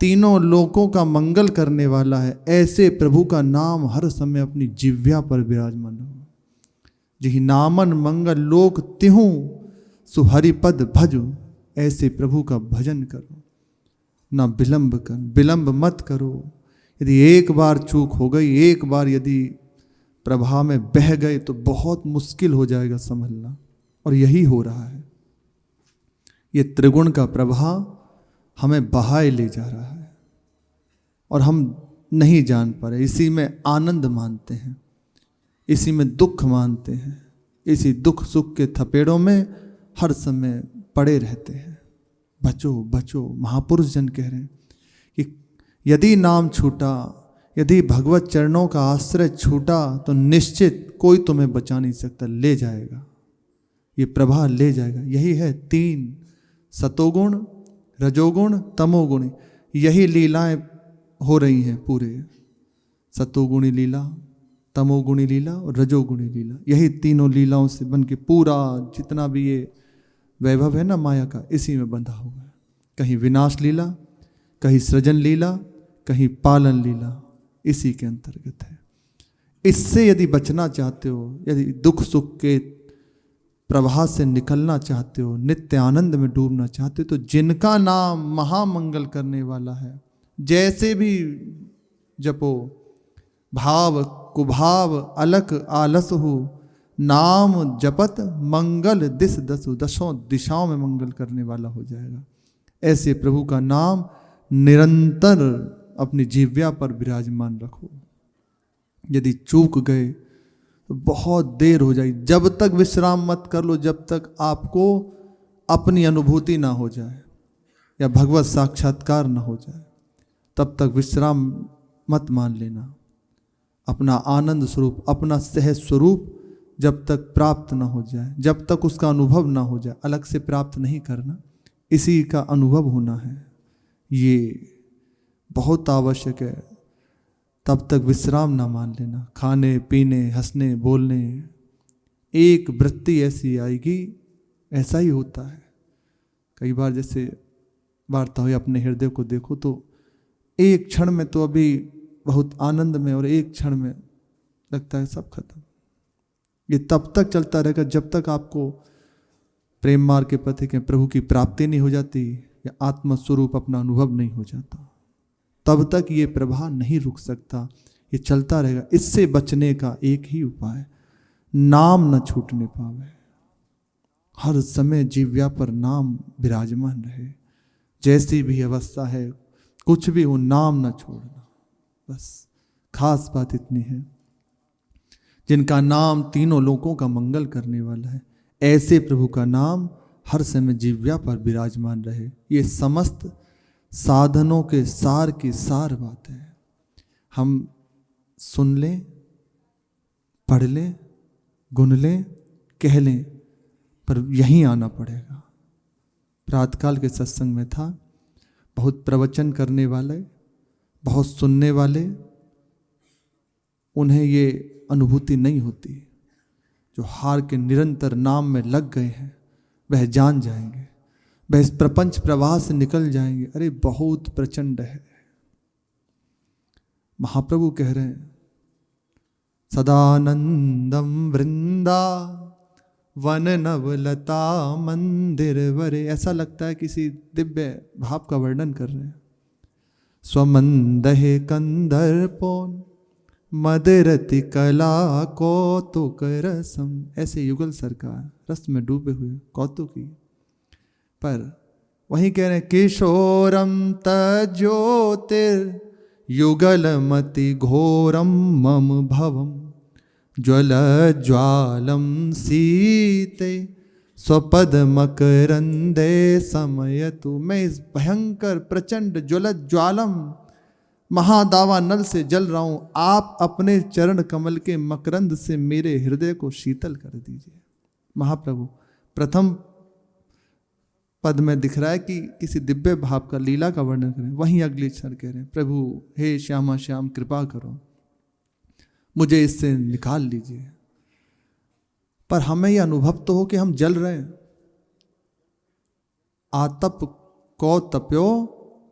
तीनों लोकों का मंगल करने वाला है, ऐसे प्रभु का नाम हर समय अपनी जिह्वा पर विराजमान हो। जिहि नामन मंगल लोक तिहु सुहरिपद भजो, ऐसे प्रभु का भजन करो, ना विलंब मत करो। यदि एक बार चूक हो गई, एक बार यदि प्रभा में बह गए तो बहुत मुश्किल हो जाएगा संभलना। और यही हो रहा है, ये त्रिगुण का प्रवाह हमें बहाए ले जा रहा है और हम नहीं जान पा रहे। इसी में आनंद मानते हैं, इसी में दुख मानते हैं, इसी दुख सुख के थपेड़ों में हर समय पड़े रहते हैं। बचो बचो, महापुरुष जन कह रहे हैं कि यदि नाम छूटा, यदि भगवत चरणों का आश्रय छूटा तो निश्चित कोई तुम्हें बचा नहीं सकता, ले जाएगा, ये प्रभा ले जाएगा। यही है तीन, सतोगुण, रजोगुण, तमोगुण, यही लीलाएं हो रही हैं पूरे। सतोगुणी लीला, तमोगुणी लीला और रजोगुणी लीला, यही तीनों लीलाओं से बन के पूरा जितना भी ये वैभव है ना माया का, इसी में बंधा हुआ है। कहीं विनाश लीला, कहीं सृजन लीला, कहीं पालन लीला, इसी के अंतर्गत है। इससे यदि बचना चाहते हो, यदि दुख सुख के प्रवाह से निकलना चाहते हो, नित्य आनंद में डूबना चाहते हो, तो जिनका नाम महामंगल करने वाला है, जैसे भी जपो, भाव कुभाव अलख आलस हो, नाम जपत मंगल दिस दसु, दसों दिशाओं में मंगल करने वाला हो जाएगा। ऐसे प्रभु का नाम निरंतर अपनी जिह्वा पर विराजमान रखो। यदि चूक गए तो बहुत देर हो जाएगी। जब तक विश्राम मत कर लो, जब तक आपको अपनी अनुभूति ना हो जाए या भगवत साक्षात्कार ना हो जाए, तब तक विश्राम मत मान लेना। अपना आनंद स्वरूप, अपना सहज स्वरूप जब तक प्राप्त ना हो जाए, जब तक उसका अनुभव ना हो जाए, अलग से प्राप्त नहीं करना, इसी का अनुभव होना है। ये बहुत आवश्यक है। तब तक विश्राम ना मान लेना। खाने पीने, हंसने बोलने, एक वृत्ति ऐसी आएगी, ऐसा ही होता है। कई बार जैसे वार्ता हुई, अपने हृदय को देखो तो एक क्षण में तो अभी बहुत आनंद में, और एक क्षण में लगता है सब खत्म। ये तब तक चलता रहेगा जब तक आपको प्रेम मार्ग के पथ के प्रभु की प्राप्ति नहीं हो जाती या आत्मस्वरूप अपना अनुभव नहीं हो जाता, तब तक ये प्रवाह नहीं रुक सकता, ये चलता रहेगा। इससे बचने का एक ही उपाय, नाम न छूटने पावे, हर समय जिह्वा पर नाम विराजमान रहे। जैसी भी अवस्था है, कुछ भी हो, नाम न छोड़ना। बस खास बात इतनी है। जिनका नाम तीनों लोकों का मंगल करने वाला है, ऐसे प्रभु का नाम हर समय जिह्वा पर विराजमान रहे। ये समस्त साधनों के सार की सार बात है। हम सुन लें, पढ़ लें, गुन लें, कह लें, पर यहीं आना पड़ेगा। प्रातःकाल के सत्संग में था, बहुत प्रवचन करने वाले, बहुत सुनने वाले, उन्हें ये अनुभूति नहीं होती। जो हार के निरंतर नाम में लग गए हैं, वह जान जाएंगे, वह इस प्रपंच प्रवाह से निकल जाएंगे। अरे बहुत प्रचंड है। महाप्रभु कह रहे हैं, सदानंदम वृंदा वन नवलता मंदिर वरे। ऐसा लगता है किसी दिव्य भाव का वर्णन कर रहे हैं। स्वमंदहे कंदर्पोन मदरति कला कौतुक रसम। ऐसे युगल सरकार रस में डूबे हुए कौतुकी। पर वहीं कह रहे हैं, किशोरम तज्योतिर युगलमति घोरम मम भवम ज्वल ज्वालम सीते स्वपद मकरंदे समयतु। मैं इस भयंकर प्रचंड ज्वल ज्वालम महादावा नल से जल रहा हूं, आप अपने चरण कमल के मकरंद से मेरे हृदय को शीतल कर दीजिए। महाप्रभु प्रथम पद में दिख रहा है कि किसी दिव्य भाव का, लीला का वर्णन करें। वहीं अगले क्षण कह रहे हैं, प्रभु हे श्यामा श्याम कृपा करो, मुझे इससे निकाल लीजिए। पर हमें यह अनुभव तो हो कि हम जल रहे हैं। आतप को तप्यो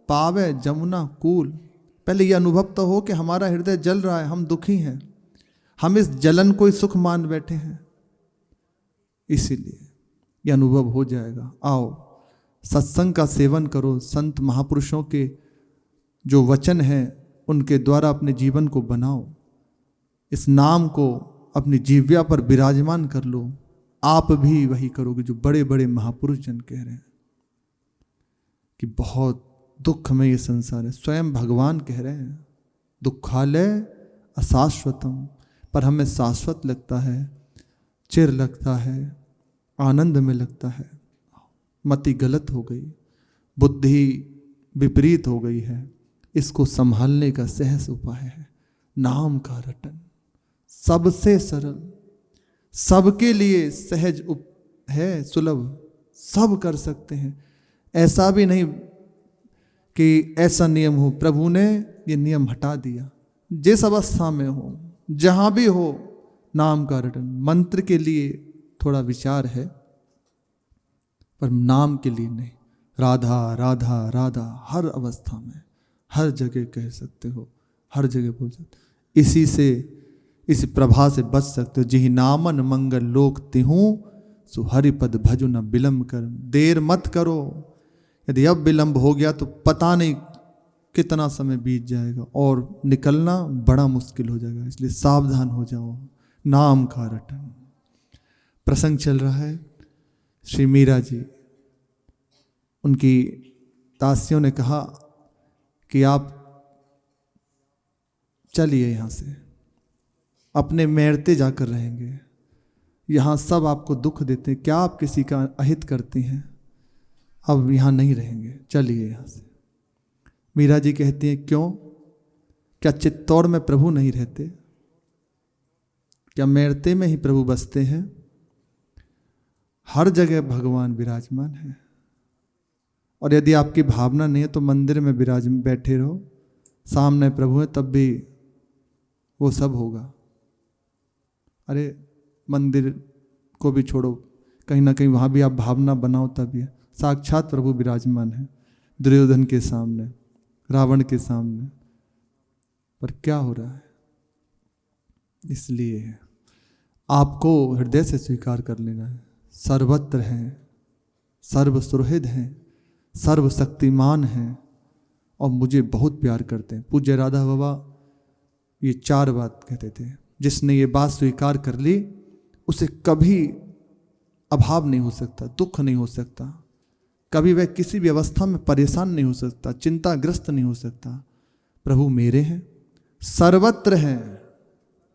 पावे जमुना कूल। पहले ये अनुभव तो हो कि हमारा हृदय जल रहा है, हम दुखी हैं, हम इस जलन को ही सुख मान बैठे हैं, इसीलिए ये अनुभव हो जाएगा। आओ सत्संग का सेवन करो, संत महापुरुषों के जो वचन हैं उनके द्वारा अपने जीवन को बनाओ, इस नाम को अपनी जीव्या पर विराजमान कर लो। आप भी वही करोगे जो बड़े बड़े महापुरुष जन कह रहे हैं कि बहुत दुख में ये संसार है। स्वयं भगवान कह रहे हैं दुखालय अशाश्वतम, पर हमें शाश्वत लगता है, चिर लगता है, आनंद में लगता है। मति गलत हो गई, बुद्धि विपरीत हो गई है, इसको संभालने का सहज उपाय है नाम का रटन। सबसे सरल, सबके लिए सहज है, सुलभ, सब कर सकते हैं। ऐसा भी नहीं कि ऐसा नियम हो, प्रभु ने ये नियम हटा दिया। जिस अवस्था में हो, जहाँ भी हो, नाम का रटन। मंत्र के लिए थोड़ा विचार है, पर नाम के लिए नहीं। राधा राधा राधा हर अवस्था में, हर जगह कह सकते हो, हर जगह बोल सकते हो। इसी से, इस प्रभा से बच सकते हो। जिहि नामन मंगल लोक तिहूँ, सो हरिपद भजु न विलम्ब कर। देर मत करो, यदि अब विलम्ब हो गया तो पता नहीं कितना समय बीत जाएगा और निकलना बड़ा मुश्किल हो जाएगा। इसलिए सावधान हो जाओ। नाम का रटन। प्रसंग चल रहा है, श्री मीरा जी, उनकी दासियों ने कहा कि आप चलिए यहाँ से, अपने मेरते जाकर रहेंगे, यहाँ सब आपको दुख देते हैं, क्या आप किसी का अहित करती हैं, अब यहाँ नहीं रहेंगे, चलिए यहाँ से। मीरा जी कहती हैं क्यों, क्या चित्तौड़ में प्रभु नहीं रहते, क्या मेरते में ही प्रभु बसते हैं? हर जगह भगवान विराजमान है। और यदि आपकी भावना नहीं है तो मंदिर में बैठे रहो, सामने प्रभु है, तब भी वो सब होगा। अरे मंदिर को भी छोड़ो, कहीं ना कहीं वहाँ भी आप भावना बनाओ, तभी है। साक्षात प्रभु विराजमान है दुर्योधन के सामने, रावण के सामने, पर क्या हो रहा है? इसलिए आपको हृदय से स्वीकार कर लेना है, सर्वत्र हैं, सर्वसुहृद हैं, सर्वशक्तिमान हैं और मुझे बहुत प्यार करते हैं। पूज्य राधा बाबा ये 4 बात कहते थे, जिसने ये बात स्वीकार कर ली उसे कभी अभाव नहीं हो सकता, दुख नहीं हो सकता, कभी वह किसी भी अवस्था में परेशान नहीं हो सकता, चिंताग्रस्त नहीं हो सकता। प्रभु मेरे हैं, सर्वत्र हैं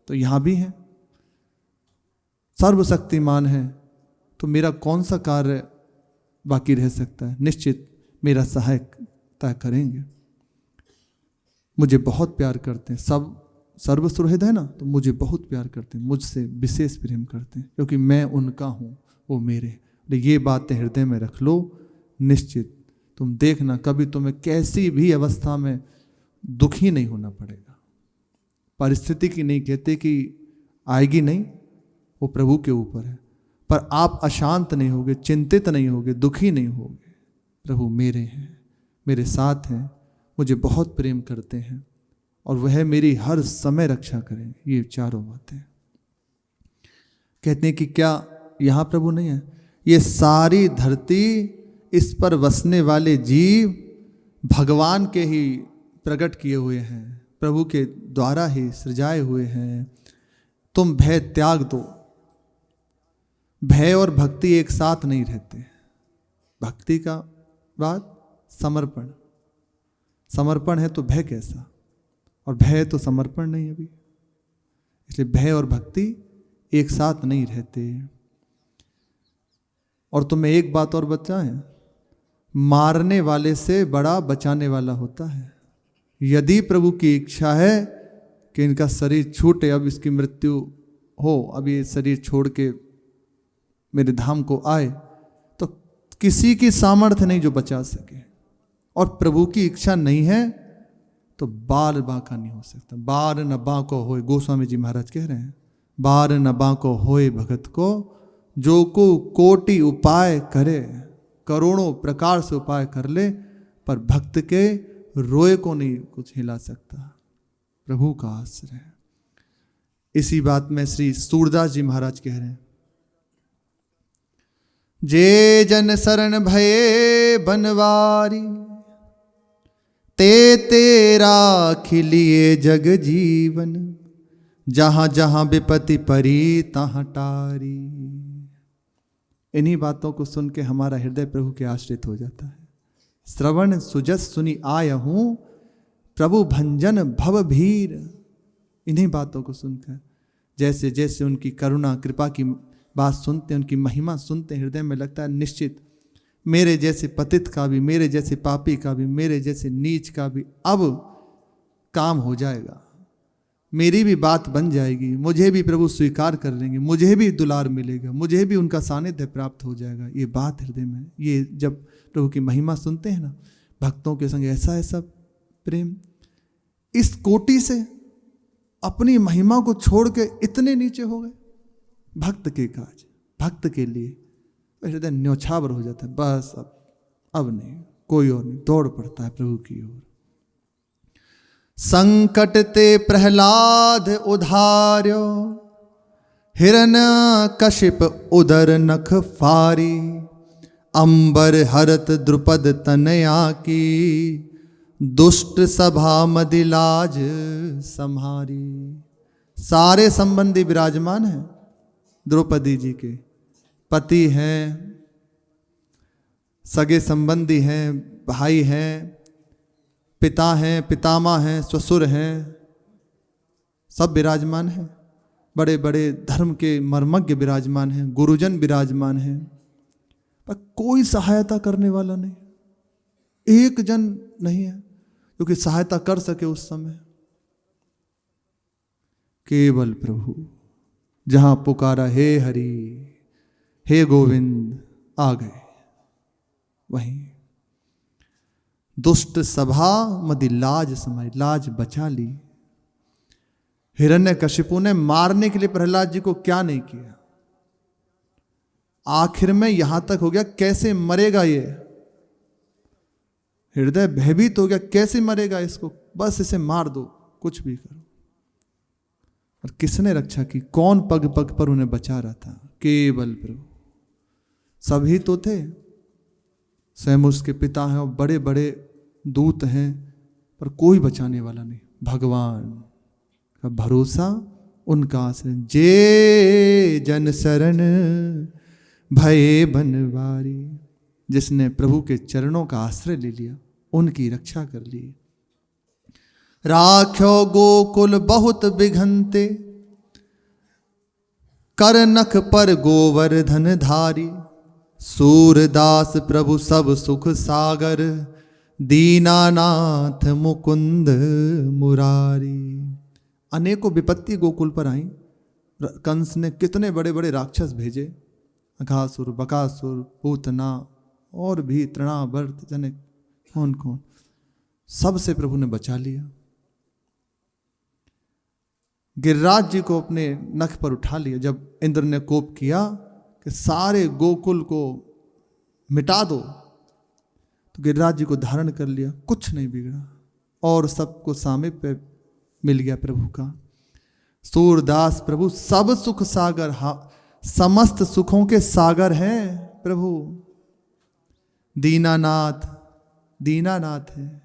तो यहाँ भी हैं, सर्वशक्तिमान हैं तो मेरा कौन सा कार्य बाकी रह सकता है? निश्चित मेरा सहायता करेंगे। मुझे बहुत प्यार करते हैं, सब सर्वसुहृद है ना, तो मुझे बहुत प्यार करते हैं, मुझसे विशेष प्रेम करते हैं, क्योंकि मैं उनका हूँ, वो मेरे। ये बातें हृदय में रख लो, निश्चित तुम देखना कभी तुम्हें कैसी भी अवस्था में दुखी नहीं होना पड़ेगा। परिस्थिति की नहीं कहते कि आएगी नहीं, वो प्रभु के ऊपर है, पर आप अशांत नहीं होगे, चिंतित नहीं होगे, दुखी नहीं होगे। प्रभु मेरे हैं, मेरे साथ हैं, मुझे बहुत प्रेम करते हैं और वह मेरी हर समय रक्षा करें। ये 4 बातें कहते हैं कि क्या यहाँ प्रभु नहीं है? ये सारी धरती, इस पर बसने वाले जीव भगवान के ही प्रकट किए हुए हैं, प्रभु के द्वारा ही सृजाए हुए हैं। तुम भय त्याग दो। भय और भक्ति एक साथ नहीं रहते। भक्ति का बात समर्पण, समर्पण है तो भय कैसा, और भय तो समर्पण नहीं अभी। इसलिए भय और भक्ति एक साथ नहीं रहते। और तुम्हें एक बात और बताएं, मारने वाले से बड़ा बचाने वाला होता है। यदि प्रभु की इच्छा है कि इनका शरीर छूटे, अब इसकी मृत्यु हो, अब ये शरीर छोड़ के मेरे धाम को आए, तो किसी की सामर्थ्य नहीं जो बचा सके। और प्रभु की इच्छा नहीं है तो बार बांका नहीं हो सकता। बार न बांको होए, गोस्वामी जी महाराज कह रहे हैं, बार न बांको होए भगत को, जो को कोटि उपाय करे, करोड़ों प्रकार से उपाय कर ले, पर भक्त के रोए को नहीं कुछ हिला सकता। प्रभु का आश्रय। इसी बात में श्री सूरदास जी महाराज कह रहे हैं, जे जन शरण भये बनवारी, ते तेरा खिलिए जग जीवन, जहां जहां विपत्ति परी तहां टारी। इन्हीं बातों को सुन के हमारा हृदय प्रभु के आश्रित हो जाता है। श्रवण सुजस सुनी आया हूं, प्रभु भंजन भव भीर। इन्हीं बातों को सुनकर जैसे जैसे उनकी करुणा कृपा की बात सुनते, उनकी महिमा सुनते, हृदय में लगता है निश्चित मेरे जैसे पतित का भी, मेरे जैसे पापी का भी, मेरे जैसे नीच का भी अब काम हो जाएगा, मेरी भी बात बन जाएगी, मुझे भी प्रभु स्वीकार कर लेंगे, मुझे भी दुलार मिलेगा, मुझे भी उनका सानिध्य प्राप्त हो जाएगा। ये बात हृदय में, ये जब प्रभु की महिमा सुनते हैं ना, भक्तों के संग ऐसा ऐसा प्रेम, इस कोटि से अपनी महिमा को छोड़ के इतने नीचे हो गए भक्त के काज, भक्त के लिए। हृदय न्योछावर हो जाता है, बस अब नहीं, कोई और नहीं, दौड़ पड़ता है प्रभु की ओर। संकट ते प्रहलाद उधार्यो, हिरण्य कशिप उदर नख फारी, अंबर हरत द्रुपद तनया की, दुष्ट सभा मदिलाज संहारी। सारे संबंधी विराजमान हैं, द्रौपदी जी के पति हैं, सगे संबंधी हैं, भाई हैं, पिता हैं, पितामह हैं, ससुर हैं, सब विराजमान हैं। बड़े बड़े धर्म के मर्मज्ञ विराजमान हैं, गुरुजन विराजमान हैं, पर कोई सहायता करने वाला नहीं, एक जन नहीं है क्योंकि सहायता कर सके उस समय। केवल प्रभु, जहां पुकारा हे हरि हे गोविंद, आ गए वहीं। दुष्ट सभा मदि लाज समाई, लाज बचा ली। हिरण्यकशिपु ने मारने के लिए प्रहलाद जी को क्या नहीं किया, आखिर में यहां तक हो गया कैसे मरेगा ये, हृदय भयभीत हो गया, कैसे मरेगा इसको, बस इसे मार दो, कुछ भी करो। और किसने रक्षा की, कौन पग पग पर उन्हें बचा रहा था, केवल प्रभु। सभी तो थे, स्वयं उसके पिता हैं और बड़े बड़े दूत हैं, पर कोई बचाने वाला नहीं। भगवान का भरोसा, उनका आश्रय। जे जन शरण भये बनवारी, जिसने प्रभु के चरणों का आश्रय ले लिया, उनकी रक्षा कर ली। राख्यो गोकुल बहुत बिघंते, कर नख पर गोवर्धन धारी, सूरदास प्रभु सब सुख सागर, दीनानाथ मुकुंद मुरारी। अनेकों विपत्ति गोकुल पर आई। कंस ने कितने बड़े बड़े राक्षस भेजे, अघासुर, बकासुर, पूतना और भी तृणावर्त, जने कौन कौन, सबसे प्रभु ने बचा लिया। गिरिराज जी को अपने नख पर उठा लिया जब इंद्र ने कोप किया कि सारे गोकुल को मिटा दो, तो गिरिराज जी को धारण कर लिया, कुछ नहीं बिगड़ा और सबको सामीप्य मिल गया प्रभु का। सूरदास प्रभु सब सुख सागर, समस्त सुखों के सागर हैं प्रभु। दीनानाथ, दीनानाथ है।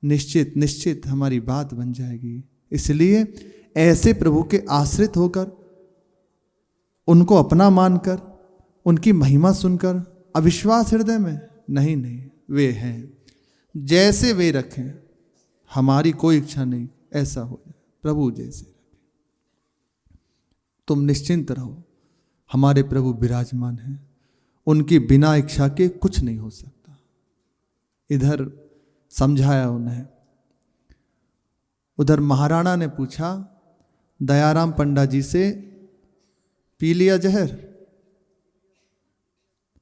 निश्चित निश्चित हमारी बात बन जाएगी। इसलिए ऐसे प्रभु के आश्रित होकर, उनको अपना मानकर, उनकी महिमा सुनकर अविश्वास हृदय में नहीं, नहीं, वे हैं जैसे वे रखें, हमारी कोई इच्छा नहीं, ऐसा हो जाए प्रभु जैसे रखें। तुम निश्चिंत रहो, हमारे प्रभु विराजमान हैं, उनकी बिना इच्छा के कुछ नहीं हो सकता। इधर समझाया उन्हें। उधर महाराणा ने पूछा दयाराम पंडा जी से, पी लिया जहर?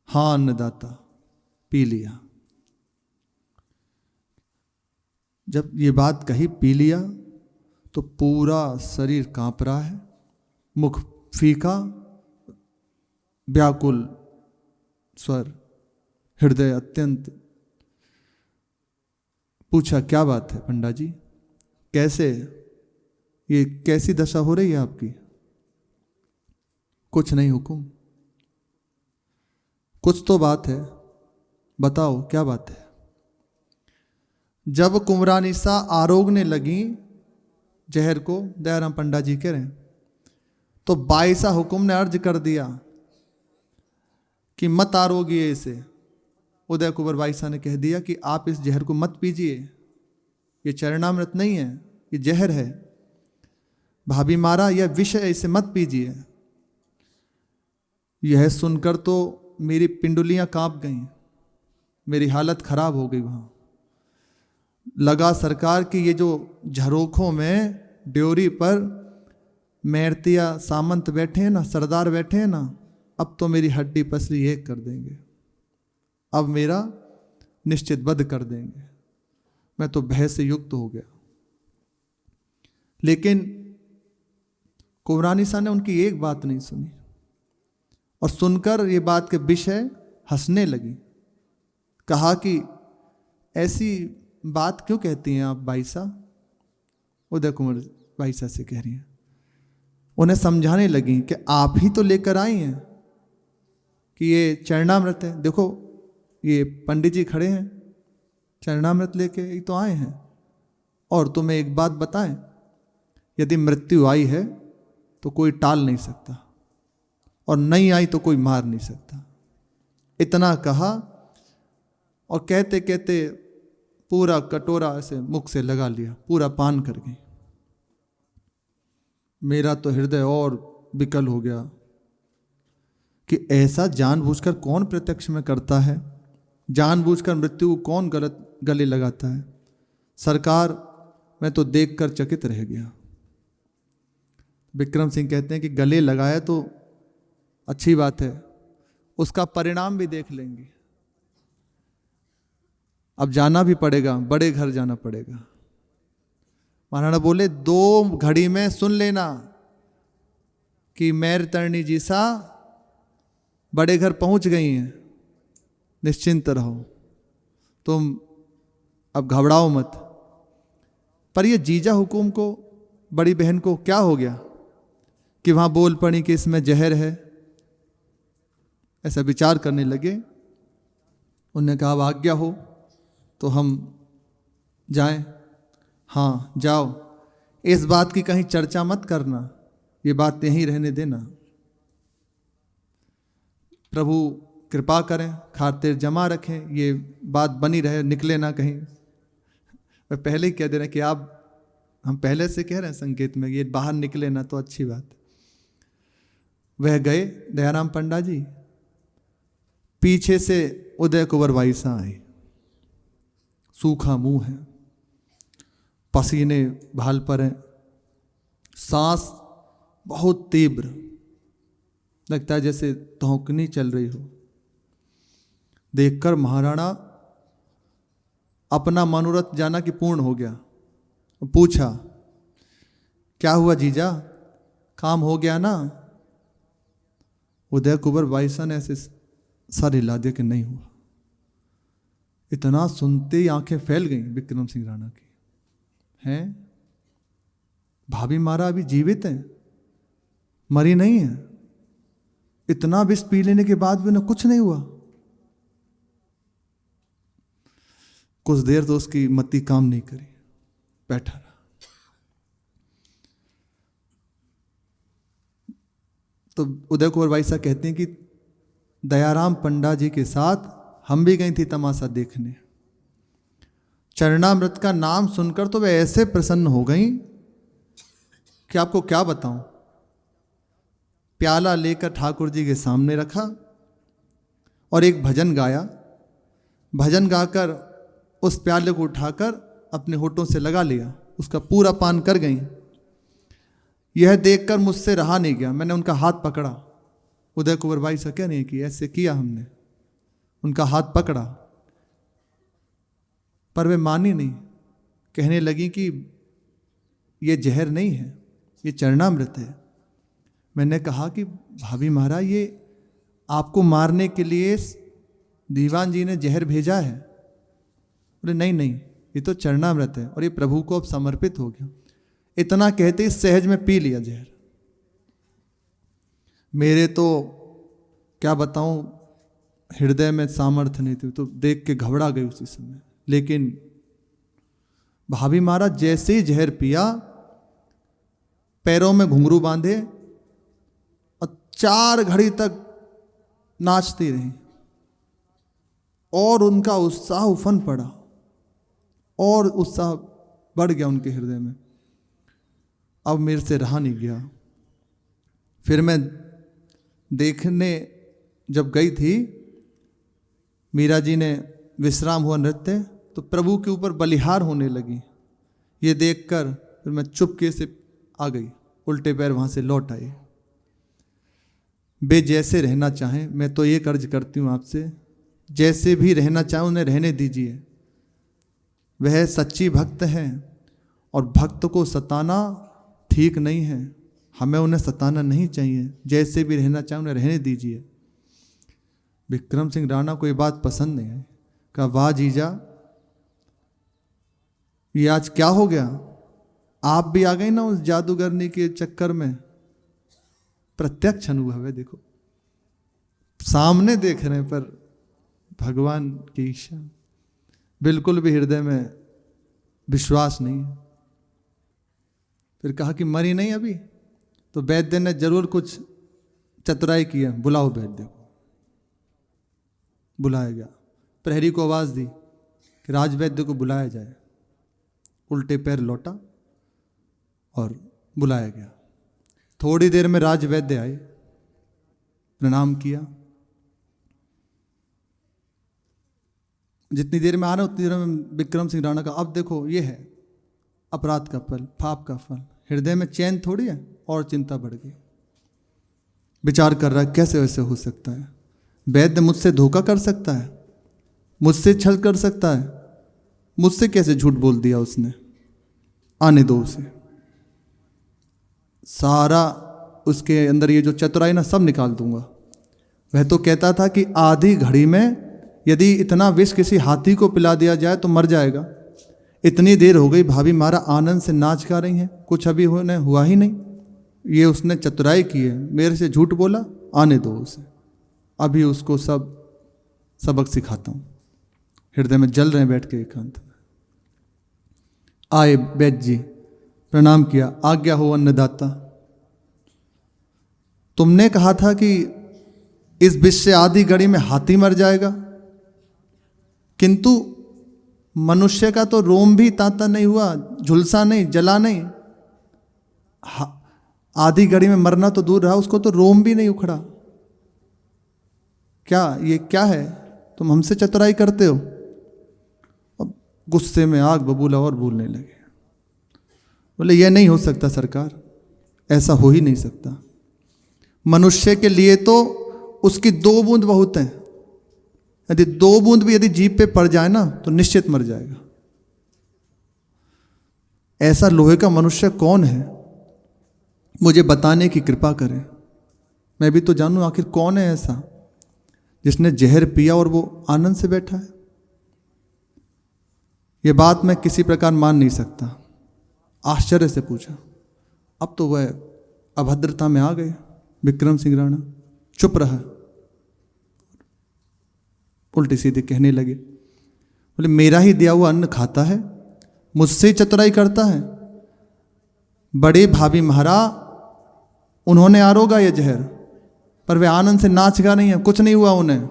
हाँ अन्नदाता, पी लिया। जब ये बात कही पी लिया, तो पूरा शरीर कांप रहा है, मुख फीका, व्याकुल स्वर, हृदय अत्यंत पूछा क्या बात है पंडा जी, कैसे, ये कैसी दशा हो रही है आपकी? कुछ नहीं हुकुम। कुछ तो बात है, बताओ क्या बात है? जब कुंवरानिसा आरोगने लगी जहर को, दयाराम पंडा जी कह रहे हैं, तो बाईसा हुकुम ने अर्ज कर दिया कि मत आरोगिए इसे। उदय कुंवर बाईसा ने कह दिया कि आप इस जहर को मत पीजिए, ये चरणामृत नहीं है, ये जहर है। भाभी मारा, यह विष है, इसे मत पीजिए। यह सुनकर तो मेरी पिंडुलियां कांप गईं, मेरी हालत खराब हो गई। वहां लगा सरकार की ये जो झरोखों में ड्योरी पर मैरतिया सामंत बैठे हैं ना, सरदार बैठे हैं ना, अब तो मेरी हड्डी पसली एक कर देंगे, अब मेरा निश्चित वध कर देंगे। मैं तो भय से युक्त हो गया। लेकिन कुंवरानिसा ने उनकी एक बात नहीं सुनी, और सुनकर ये बात के विषय हंसने लगी। कहा कि ऐसी बात क्यों कहती हैं आप बाईसा? उदय कुंवर बाईसा से कह रही हैं। उन्हें समझाने लगी कि आप ही तो लेकर आई हैं कि ये चरणामृत है। देखो ये पंडित जी खड़े हैं, चरणामृत लेके ही तो आए हैं। और तुम्हें एक बात बताएं, यदि मृत्यु आई है तो कोई टाल नहीं सकता, और नहीं आई तो कोई मार नहीं सकता। इतना कहा और कहते कहते पूरा कटोरा ऐसे मुख से लगा लिया, पूरा पान कर गई। मेरा तो हृदय और विकल हो गया कि ऐसा जानबूझकर कौन प्रत्यक्ष में करता है, जानबूझकर मृत्यु को कौन गलत गले लगाता है। सरकार, मैं तो देखकर चकित रह गया। विक्रम सिंह कहते हैं कि गले लगाया तो अच्छी बात है, उसका परिणाम भी देख लेंगे। अब जाना भी पड़ेगा, बड़े घर जाना पड़ेगा। महाराणा बोले 2 घड़ी में सुन लेना कि मैरतरणी जी सा बड़े घर पहुंच गई हैं, निश्चिंत रहो, तुम अब घबराओ मत। पर ये जीजा हुकुम को, बड़ी बहन को क्या हो गया कि वहां बोल पड़ी कि इसमें जहर है? ऐसा विचार करने लगे। उन्होंने कहा अब आज्ञा हो तो हम जाएं। हाँ जाओ, इस बात की कहीं चर्चा मत करना, ये बात यहीं रहने देना। प्रभु कृपा करें, खातिर जमा रखें, ये बात बनी रहे, निकले ना कहीं। मैं पहले ही कह दे रहे हैं कि आप, हम पहले से कह रहे हैं संकेत में, ये बाहर निकले ना तो अच्छी बात। वह गए दयाराम पंडा जी। पीछे से उदय कुंवर बाईसा आए, सूखा मुंह है, पसीने भाल पर हैं, सांस बहुत तीव्र, लगता है जैसे धौंकनी चल रही हो। देखकर महाराणा अपना मनोरथ जाना कि पूर्ण हो गया। पूछा क्या हुआ जीजा, काम हो गया ना? उदय कुंवर बाईसा ने ऐसे सर हिला दिया कि नहीं हुआ। इतना सुनते ही आंखें फैल गईं विक्रम सिंह राणा की। हैं, भाभी मारा अभी जीवित है, मरी नहीं है। इतना विष पी लेने के बाद भी ना कुछ नहीं हुआ। कुछ देर तो उसकी मति काम नहीं करी, बैठा रहा। तो उदय कुंवर बाईसा कहते हैं कि दयाराम पंडा जी के साथ हम भी गई थी तमाशा देखने। चरणामृत का नाम सुनकर तो वे ऐसे प्रसन्न हो गई कि आपको क्या बताऊं। प्याला लेकर ठाकुर जी के सामने रखा और एक भजन गाया। भजन गाकर उस प्याले को उठाकर अपने होठों से लगा लिया, उसका पूरा पान कर गई। यह देखकर मुझसे रहा नहीं गया, मैंने उनका हाथ पकड़ा। उदय कुंवर बाईसा क्या नहीं कि ऐसे किया हमने, उनका हाथ पकड़ा, पर वे मानी नहीं। कहने लगी कि ये जहर नहीं है, ये चरणामृत है। मैंने कहा कि भाभी महाराज, ये आपको मारने के लिए दीवान जी ने जहर भेजा है। बोले नहीं नहीं, ये तो चरणामृत है और ये प्रभु को अब समर्पित हो गया। इतना कहते ही सहज में पी लिया जहर। मेरे तो क्या बताऊं, हृदय में सामर्थ्य नहीं थी, तो देख के घबरा गई उसी समय। लेकिन भाभी महाराज जैसे ही जहर पिया, पैरों में घुंघरू बांधे और 4 घड़ी तक नाचती रही और उनका उत्साह उफन पड़ा और उत्साह बढ़ गया उनके हृदय में। अब मेरे से रहा नहीं गया। फिर मैं देखने जब गई थी, मीरा जी ने विश्राम हुआ नृत्य, तो प्रभु के ऊपर बलिहार होने लगी। ये देखकर फिर मैं चुपके से आ गई, उल्टे पैर वहाँ से लौट आई। वे जैसे रहना चाहें, मैं तो ये कर्ज करती हूँ आपसे, जैसे भी रहना चाहें उन्हें रहने दीजिए। वह सच्ची भक्त हैं और भक्त को सताना ठीक नहीं है। हमें उन्हें सताना नहीं चाहिए, जैसे भी रहना चाहें उन्हें रहने दीजिए। विक्रम सिंह राणा को ये बात पसंद नहीं है। कहा, वाह जीजा, ये आज क्या हो गया? आप भी आ गई ना उस जादूगरनी के चक्कर में। प्रत्यक्ष अनुभव है, देखो सामने देख रहे हैं, पर भगवान की इच्छा, बिल्कुल भी हृदय में विश्वास नहीं है। फिर कहा कि मरी नहीं अभी, तो वैद्य ने जरूर कुछ चतुराई की है, बुलाओ वैद्य को। बुलाया गया। प्रहरी को आवाज दी कि राजवैद्य को बुलाया जाए। उल्टे पैर लौटा और बुलाया गया। थोड़ी देर में राजवैद्य आए, प्रणाम किया। जितनी देर में आ रहे उतनी देर में विक्रम सिंह राणा का, अब देखो ये है अपराध का फल, पाप का फल। हृदय में चैन थोड़ी है और चिंता बढ़ गई। विचार कर रहा है कैसे वैसे हो सकता है? वैद्य मुझसे धोखा कर सकता है, मुझसे छल कर सकता है, मुझसे कैसे झूठ बोल दिया उसने? आने दो उसे। सारा उसके अंदर ये जो चतुराई ना, सब निकाल दूंगा। वह तो कहता था कि आधी घड़ी में यदि इतना विष किसी हाथी को पिला दिया जाए तो मर जाएगा। इतनी देर हो गई, भाभी मारा आनंद से नाच गा रही हैं, कुछ अभी हुआ ही नहीं। ये उसने चतुराई की है, मेरे से झूठ बोला, आने दो उसे, अभी उसको सब सबक सिखाता हूँ। हृदय में जल रहे हैं बैठ के एकांत में। आए वैद्य जी, प्रणाम किया। आज्ञा हो अन्नदाता। तुमने कहा था कि इस विष से आधी घड़ी में हाथी मर जाएगा, किंतु मनुष्य का तो रोम भी ताता नहीं हुआ, झुलसा नहीं, जला नहीं। आधी घड़ी में मरना तो दूर रहा, उसको तो रोम भी नहीं उखड़ा। क्या ये क्या है? तुम हमसे चतुराई करते हो। अब गुस्से में आग बबूला और बोलने लगे। बोले, यह नहीं हो सकता सरकार, ऐसा हो ही नहीं सकता। मनुष्य के लिए तो उसकी 2 बूंद बहुत है। यदि 2 बूंद भी यदि जीभ पे पड़ जाए ना तो निश्चित मर जाएगा। ऐसा लोहे का मनुष्य कौन है? मुझे बताने की कृपा करें, मैं भी तो जानूं आखिर कौन है ऐसा जिसने जहर पिया और वो आनंद से बैठा है। ये बात मैं किसी प्रकार मान नहीं सकता। आश्चर्य से पूछा। अब तो वह अभद्रता में आ गए। विक्रम सिंह राणा चुप रहा, उल्टी सीधे कहने लगे। बोले, मेरा ही दिया हुआ अन्न खाता है, मुझसे ही चतुराई करता है। बड़े भाभी महाराज, उन्होंने आरोगा ये जहर, पर वे आनंद से नाच गा नहीं है, कुछ नहीं हुआ उन्हें।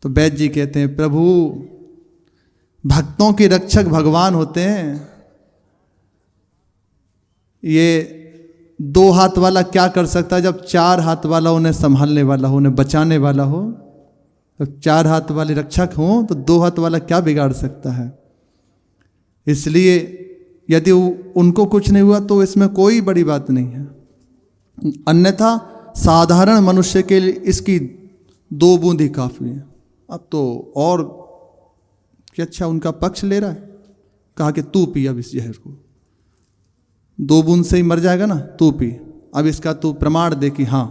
तो वैद्य जी कहते हैं, प्रभु भक्तों के रक्षक भगवान होते हैं। ये 2 हाथ वाला क्या कर सकता है जब 4 हाथ वाला उन्हें संभालने वाला हो, उन्हें बचाने वाला हो। जब 4 हाथ वाले रक्षक हों तो 2 हाथ वाला क्या बिगाड़ सकता है? इसलिए यदि उनको कुछ नहीं हुआ तो इसमें कोई बड़ी बात नहीं है। अन्यथा साधारण मनुष्य के लिए इसकी 2 बूंद ही काफी है। अब तो और कि अच्छा उनका पक्ष ले रहा है। कहा कि तू पी अब इस जहर को, 2 बूंद से ही मर जाएगा ना, तू पी। अब इसका तू प्रमाण दे कि हाँ।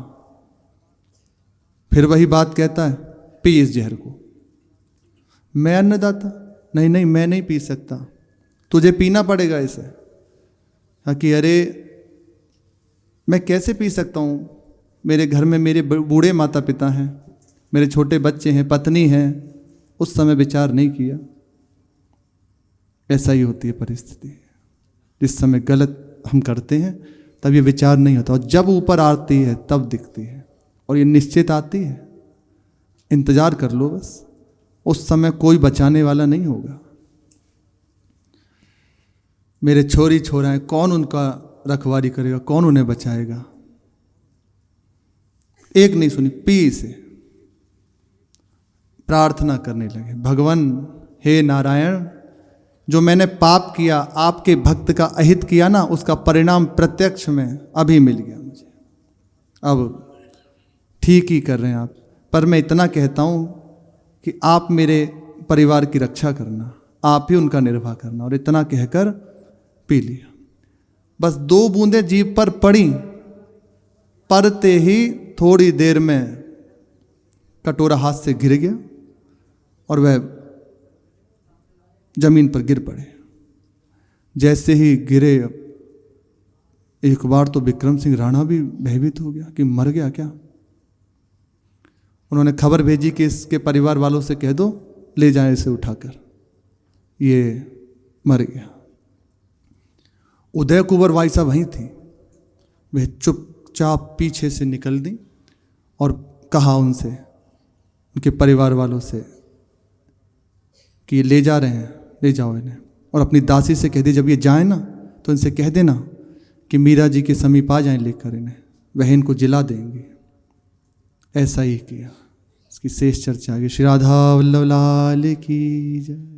फिर वही बात कहता है, पी इस जहर को। मैं अन्नदाता, नहीं नहीं मैं नहीं पी सकता, तुझे पीना पड़ेगा इसे। हाँ कि अरे मैं कैसे पी सकता हूँ, मेरे घर में मेरे बूढ़े माता पिता हैं, मेरे छोटे बच्चे हैं, पत्नी हैं। उस समय विचार नहीं किया। ऐसा ही होती है परिस्थिति, जिस समय गलत हम करते हैं तब ये विचार नहीं होता, और जब ऊपर आती है तब दिखती है, और ये निश्चित आती है। इंतजार कर लो बस, उस समय कोई बचाने वाला नहीं होगा। मेरे छोरी छोरा हैं, कौन उनका रखवाली करेगा, कौन उन्हें बचाएगा। एक नहीं सुनी, पी से प्रार्थना करने लगे, भगवान हे नारायण, जो मैंने पाप किया, आपके भक्त का अहित किया ना, उसका परिणाम प्रत्यक्ष में अभी मिल गया मुझे। अब ठीक ही कर रहे हैं आप, पर मैं इतना कहता हूँ कि आप मेरे परिवार की रक्षा करना, आप ही उनका निर्वाह करना। और इतना कहकर पी लिया। बस 2 बूंदें जीभ पर पड़ी, पड़ते ही थोड़ी देर में कटोरा हाथ से गिर गया और वह जमीन पर गिर पड़े। जैसे ही गिरे, एक बार तो विक्रम सिंह राणा भी भयभीत हो गया कि मर गया क्या। उन्होंने खबर भेजी कि इसके परिवार वालों से कह दो ले जाए इसे उठाकर, ये मर गया। उदय कुंवर भाई साहब वहीं थी, वह चुपचाप पीछे से निकल दी और कहा उनसे, उनके परिवार वालों से कि ये ले जा रहे हैं, ले जाओ इन्हें। और अपनी दासी से कह दी जब ये जाए ना तो इनसे कह देना कि मीरा जी के समीप आ जाएं लेकर इन्हें, वह इनको जिला देंगे। ऐसा ही किया। इसकी शेष चर्चा आगे। श्री राधा वल्लभ लाल की जय।